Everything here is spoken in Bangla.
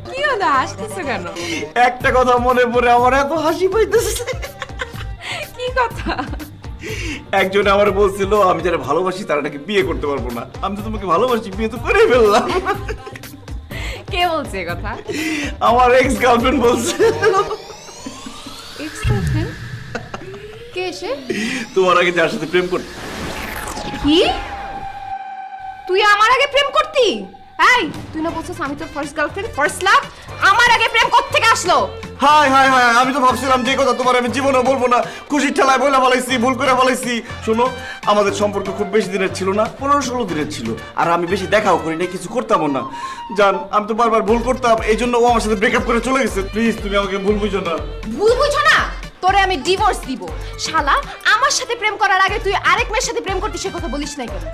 কি হলো, হাসতেছো কেন? একটা কথা মনে পড়ে আমার এত হাসি পাইতেছে। কি কথা? একজন আমার বলছিল আমি যারা ভালোবাসি তারা নাকি বিয়ে করতে পারবো না। আমি তো তোমাকে ভালোবাসি, বিয়ে তো করে ফেললাম। কে বলছে এই কথা? আমার এক্স গার্লফ্রেন্ড বলছে। Ex girlfriend? কে সে? তোমার আগে যার সাথে প্রেম করতে। কি? তুই আমার আগে প্রেম করতি? এই, তুই না বলছিস আমি তোর ফার্স্ট গার্লফ্রেন্ড, ফার্স্ট লাভ? আমার আগে প্রেম কোত্থেকে আসলো? হাই হাই হাই, আমি তো ভাবছিলাম যে কথা তোমার আমি জীবনে বলবো না, খুশির ঠেলায় বলে ফেলাইছি, ভুল করে ফেলাইছি। শোনো, আমাদের সম্পর্ক খুব বেশি দিনের ছিল না, 15-16 দিনের ছিল। আর আমি বেশি দেখাও করি না, কিছু করতামও না। জান, আমি তো বারবার ভুল করতাম, এই জন্য ও আমার সাথে ব্রেকআপ করে চলে গেছে। প্লিজ তুমি আমাকে ভুল বুঝো না। ভুল বুঝো না? তোরে আমি ডিভোর্স দিব। শালা, আমার সাথে প্রেম করার আগে তুই আরেক মেয়ের সাথে প্রেম করতিস, সে কথা বলিস নাই কেন?